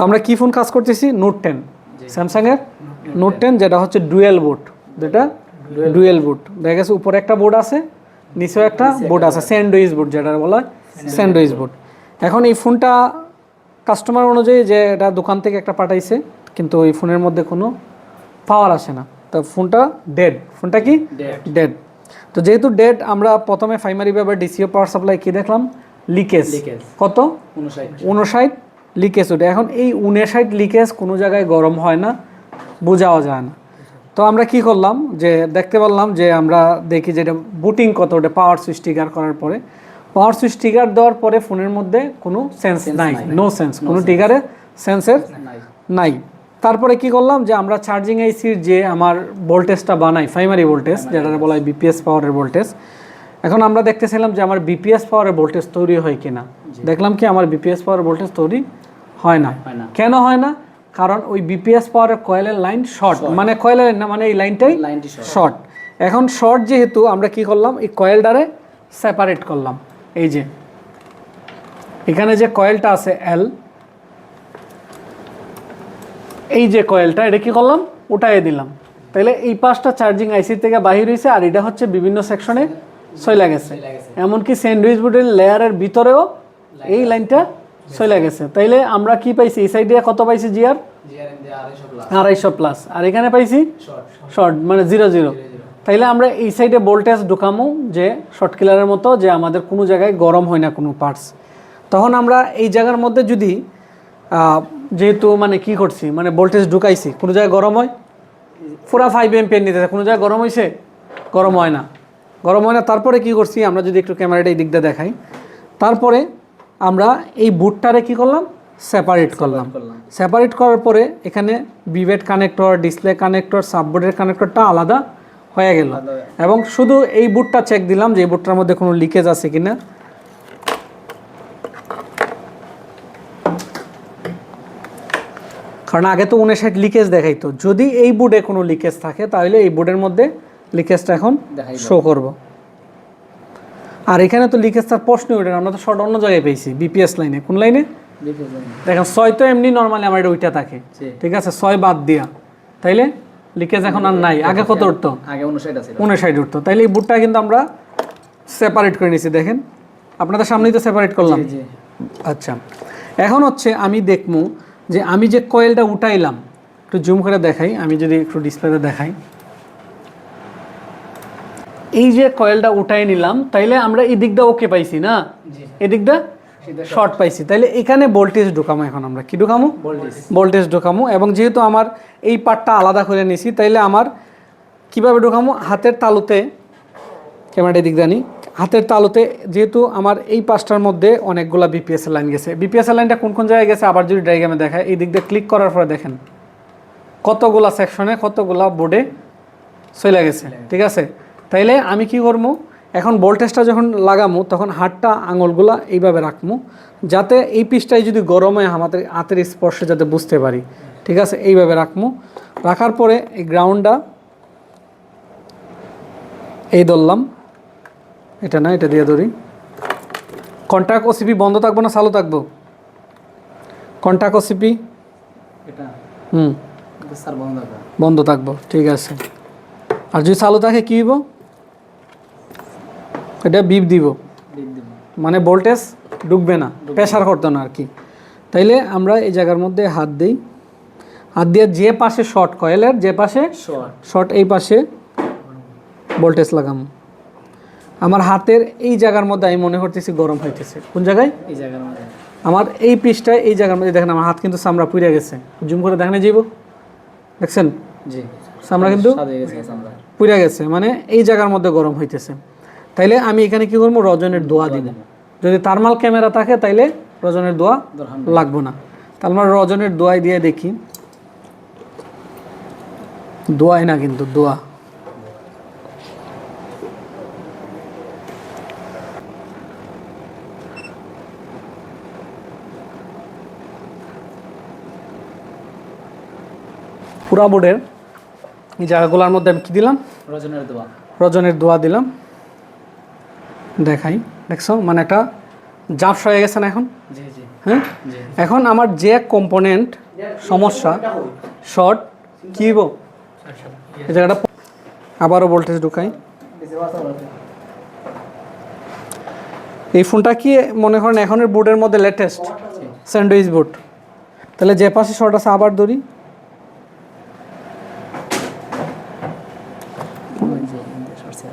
আমরা কি ফোন কাজ করতেছি? নোট 10, স্যামসাংয়ের নোট 10, যেটা হচ্ছে ডুয়েল বুট, যেটা ডুয়েল বুট। দেখা গেছে উপরে একটা বোর্ড আছে, নিচেও একটা বোর্ড আছে, স্যান্ডউইচ বোর্ড যেটা বলা হয়, স্যান্ডউইচ বোর্ড। এখন এই ফোনটা কাস্টমার অনুযায়ী যে এটা দোকান থেকে একটা পাঠাইছে, কিন্তু ওই ফোনের মধ্যে কোনো পাওয়ার আসে না, তো ফোনটা ডেড। ফোনটা কি ডেড? তো যেহেতু ডেড, আমরা প্রথমে প্রাইমারিভাবে ডিসিও পাওয়ার সাপ্লাই কি দেখলাম? লিকেজ। কত? 59 লিকেজ ওটা। এখন এই 59 লিকেজ কোনো জায়গায় গরম হয় না, বোঝাও যায় না। তো আমরা কি করলাম, যে দেখতে পারলাম যে আমরা দেখি যে এটা বুটিং কত, ওটা পাওয়ার সুইচ ট্রিগার করার পরে, পাওয়ার সুইচ ট্রিগার দেওয়ার পরে ফোনের মধ্যে কোনো সেন্স নাই, নো সেন্স, কোনো ট্রিগারে সেন্সের নাই। তারপরে কি করলাম, যে আমরা চার্জিং আইসির যে আমার ভোল্টেজটা বানাই, প্রাইমারি ভোল্টেজ যেটা বলা হয় বিপিএস পাওয়ারের ভোল্টেজ, এখন আমরা দেখতেছিলাম যে আমার বিপিএস পাওয়ারের ভোল্টেজ তৈরি হয় কিনা। দেখলাম কি আমার বিপিএস পাওয়ারের ভোল্টেজ তৈরি হয় না। কেন হয় না? কারণ ওই বিপিএস পাওয়ারের কয়েলের লাইন শর্ট, মানে কয়েলের না, মানে এই লাইনটাই শর্ট। এখন শর্ট যেহেতু, আমরা কি করলাম, এই কয়েলটারে সেপারেট করলাম। এই যে এখানে যে কয়েলটা আছে এল, এই যে কয়েলটা, এটা কি করলাম? উঠাই দিলাম। তাহলে এই পাঁচটা চার্জিং আইসি থেকে বাহির হয়েছে, আর এটা হচ্ছে বিভিন্ন সেকশনে চলে গেছে। এমনকি স্যান্ডউইচ বোর্ডের লেয়ারের ভিতরেও এই লাইনটা চলে গেছে। তাইলে আমরা কি পাইছি? এই সাইডে কত পাইছি? জিআর 250 প্লাস, আর এখানে পাইছি শর্ট, মানে 0 তাইলে আমরা এই সাইডে ভোল্টেজ ঢুকামো যে শর্ট কিলারের মতো, যে আমাদের কোনো জায়গায় গরম হয় না কোনো পার্টস। তখন আমরা এই জায়গার মধ্যে যদি যেহেতু মানে কি করছি, মানে ভোল্টেজ ঢুকাইছি, কোনো জায়গায় গরম হয়? পুরা 5 এম্পিয়ার নিতে, কোনো জায়গায় গরম হয়েছে? গরম হয় না, গরম হয় না। তারপরে কি করছি, আমরা যদি একটু ক্যামেরাটা এই দিকটা দেখাই, তারপরে আমরা এই বুটটারে কি করলাম? সেপারেট করলাম। সেপারেট করার পরে এখানে বিভেট কানেক্টর, ডিসপ্লে কানেক্টর, সাববোর্ডের কানেক্টরটা আলাদা হয়ে গেল, এবং শুধু এই বুটটা চেক দিলাম যে এই বুটটার মধ্যে কোনো লিকেজ আছে কিনা। কারণ আগে তো 59 লিকেজ দেখাইতো, যদি এই বোর্ডে কোনো লিকেজ থাকে তাহলে এই বোর্ডের মধ্যে লিকেজটা এখন শো করব। আর এখানে তো লিকেজ তার প্রশ্নই ওঠে না, আমরা তো শর্ট অন্য জায়গায় পেয়েছি, বিপিএস লাইনে। কোন লাইনে? দেখেন 6 তো এমনি নর্মালি আমার এটা ওইটা থাকে, ঠিক আছে, 6 বাদ দিয়া, তাইলে লিকেজ এখন আর নাই। আগে কত উঠতো? আগে 59 উঠতো। তাইলে এই বুটটা কিন্তু আমরা সেপারেট করে নিয়েছি, দেখেন আপনাদের সামনেই তো সেপারেট করলাম। আচ্ছা, এখন হচ্ছে আমি দেখবো যে আমি যে কয়েলটা উঠাইলাম, একটু জুম করে দেখাই, আমি যদি একটু ডিসপ্লেতে দেখাই, এই যে কয়েলটা উঠাই নিলাম, তাইলে আমরা এই দিকটা ওকে পাইছি না, এই দিকটা শর্ট পাইছি। তাইলে এখানে ভোল্টেজ ঢোকামো, এখন আমরা কি ঢোকামো? ভোল্টেজ ঢোকামো। এবং যেহেতু আমার এই পার্টটা আলাদা করে নিছি, তাইলে আমার কিভাবে ঢোকামো? হাতের তালুতে, ক্যামেরাটা দিক জানি, হাতের তালুতে, যেহেতু আমার এই পাঁচটার মধ্যে অনেকগুলা বিপিএস লাইন গেছে। বিপিএস লাইনটা কোন কোন জায়গায় গেছে আবার যদি ডায়াগ্রামে দেখায়, এই দিক দিয়ে ক্লিক করার পরে দেখেন কতগুলা সেকশনে, কতগুলা বোর্ডে চলে গেছে, ঠিক আছে। তাইলে আমি কি করবো, এখন ভোল্টেজটা যখন লাগামো তখন হাতটা আঙুলগুলা এইভাবে রাখবো, যাতে এই পিসটাই যদি গরম হয় আমাদের হাতের স্পর্শে যাতে বুঝতে পারি, ঠিক আছে। এইভাবে রাখবো, রাখার পরে এই গ্রাউন্ডটা এই ধরলাম, এটা না, এটা দিয়ে ধরি। কন্ট্যাক্ট ওসিপি বন্ধ থাকবো না চালু থাকবো? কন্ট্যাক্ট ওসিপি বন্ধ থাকবো, ঠিক আছে। আর যদি চালু থাকে কি হইব? এটা বিপ দিব, মানে ভোল্টেজ ঢুকবে না, প্রেসার করতো না আর কি। তাইলে আমরা এই জায়গার মধ্যে হাত দিই, হাত দিয়ে যে পাশে শর্ট, কয়েলের যে পাশে শর্ট, এই পাশে ভোল্টেজ লাগাম। আমার হাতের এই জায়গার মধ্যে আমি মনে করতেছি গরম হইতেছে। কোন জায়গায়? এই জায়গার মধ্যে, আমার এই পিসটায়, এই জায়গার মধ্যে। দেখেন আমার হাত কিন্তু চামড়া পুড়ে গেছে, জুম করে দেখেন যাইব, দেখছেন? জি, চামড়া কিন্তু পুড়ে গেছে, মানে এই জায়গার মধ্যে গরম হইতেছে। তাইলে আমি এখানে কি করবো? রজনের দোয়া দিব। যদি থার্মাল ক্যামেরা থাকে তাইলে রজনের দোয়া লাগবো না। তাহলে আমরা রজনের দোয়াই দিয়ে দেখি, দোয়াই না কিন্তু দোয়া। পুরা বোর্ডের এই জায়গাগুলোর মধ্যে আমি কি দিলাম? রজনের দোয়া দিলাম। দেখাই, দেখছো মানে একটা জাপস হয়ে গেছে না এখন? জি জি। হ্যাঁ, এখন আমার যে কম্পোনেন্ট সমস্যা শর্ট কি হইব এই জায়গাটা আবারও ভোল্টেজ ঢুকাই। এই ফোনটা কি মনে করেন এখনের বোর্ডের মধ্যে লেটেস্ট স্যান্ডউইচ বোর্ড, তাহলে যে পাশে শর্ট আছে আবার ধরি,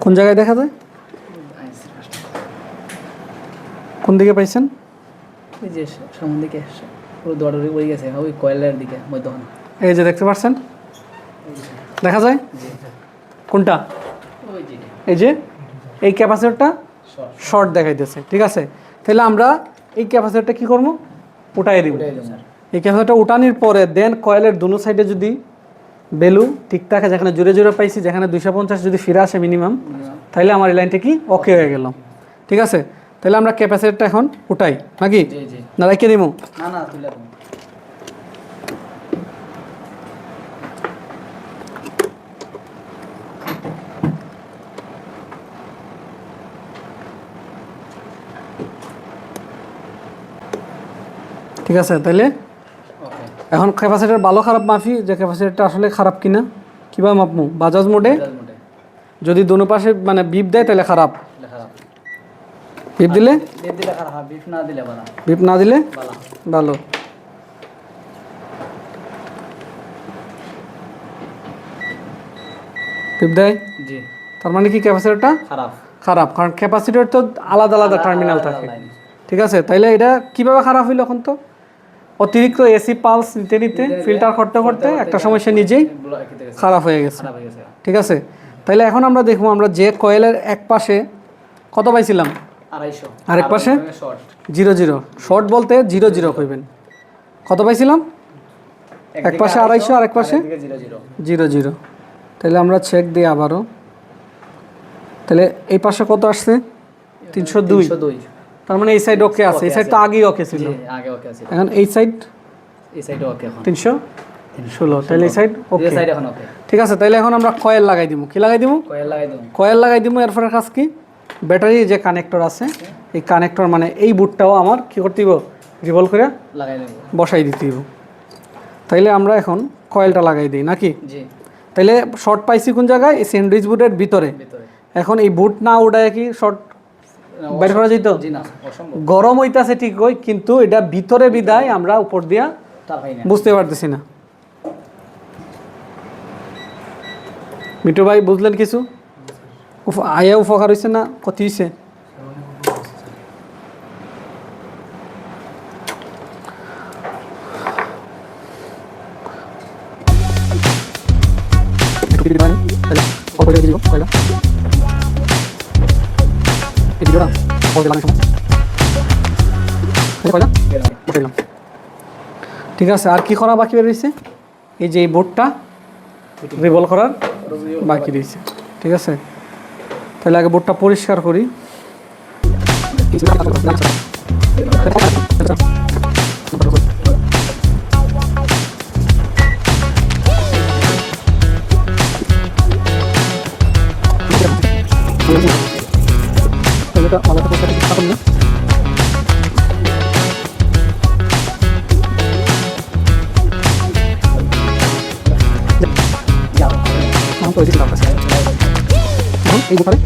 কোন জায়গায় দেখা যায়, কোন দিকে পাইছেন? ওই যে সামনের দিকে পুরো দড়ি বই গেছে ওই কয়েলের দিকে মধ্যখানে। এই যে দেখতে পাচ্ছেন, দেখা যায় কোনটা? ওই যে এই যে এই ক্যাপাসিটরটা শর্ট দেখাইতেছে, ঠিক আছে। তাহলে আমরা এই ক্যাপাসিটরটা কি করবো, উঠাই দিব। এই ক্যাপাসিটরটা উঠানোর পরে দেন কয়েলের দুনো সাইডে যদি ভ্যালু ঠিক থাকে, যেখানে জোরে জোরে পাইছি, যেখানে 250 যদি ফিরে আসে মিনিমাম, তাহলে আমার এই লাইনটা কি ওকে হয়ে গেল, ঠিক আছে। তাহলে আমরা ক্যাপাসিটরটা এখন উঠাই নাকি না রেখে দিব? না না তুলে দাও। ঠিক আছে, তাহলে এখন ক্যাপাসিটর ভালো খারাপ মাফি, যে ক্যাপাসিটরটা আসলে খারাপ কিনা কিভাবে মাপমু? বাজাজ মোডে যদি দোনো পাশে মানে বিপ দেয় তাহলে খারাপ, বিপ দিলে খারাপ, বিপ না দিলে ভালো, বিপ না দিলে ভালো। বিপ দেয় জি, তার মানে কি ক্যাপাসিটরটা খারাপ খারাপ, কারণ ক্যাপাসিটর তো আলাদা আলাদা টার্মিনাল থাকে, ঠিক আছে। তাইলে এটা কিভাবে খারাপ হইলো? এখন তো অতিরিক্ত এসি পালস নিতে নিতে ফিল্টার করতে করতে একটা সময় সে নিজেই খারাপ হয়ে গেছে, ঠিক আছে। তাইলে এখন আমরা দেখবো আমরা যে কয়েলের এক পাশে কত পাইছিলাম 250, আরেক পাশে 00 শর্ট বলতে 00 কইবেন, কত পাইছিলাম? এক পাশে 250 আরেক পাশে 00। তাহলে আমরা চেক দিই আবারও, তাহলে এই পাশে কত আসছে? 302। তার মানে এই সাইড ওকে আছে, এই সাইড তো আগেই ওকে ছিল, আগে ওকে আছে, এখন এই সাইড ওকে, এখন 316, তাহলে এই সাইড ওকে, এই সাইড এখন ওকে, ঠিক আছে। তাহলে এখন আমরা কয়েল লাগাই দিব, কি লাগাই দিব? কয়েল লাগাই দিব। এরপরে কাজ কি, ব্যাটারি যে কানেক্টর আছে এই কানেক্টর মানে এই বুটটাও আমার কি করতে দিব, রিভলভ করে লাগাই দেব, বসাই দিতে দিব। তাইলে আমরা এখন কয়েলটা লাগাই দিই নাকি? জি। তাইলে শর্ট পাইছি কোন জায়গায়? এই স্যান্ডউইচ বুটের ভিতরে। এখন এই বুট না উড়ায় কি শর্ট বের করা যেত? গরম হইতাছে ঠিক ওই, কিন্তু এটা ভিতরে বিদায় আমরা উপর দিয়া বুঝতে পারতেছি না। মিঠু ভাই বুঝলেন কিছু? আয়া উপকার হয়েছে না ক্ষতি হয়েছে? ঠিক আছে, আর কি করা বাকি রয়েছে? এই যে এই বোর্ডটা রিভলভ করার বাকি রয়েছে, ঠিক আছে। তাহলে আগে বোর্ডটা পরিষ্কার করি। এই ব্যাপারে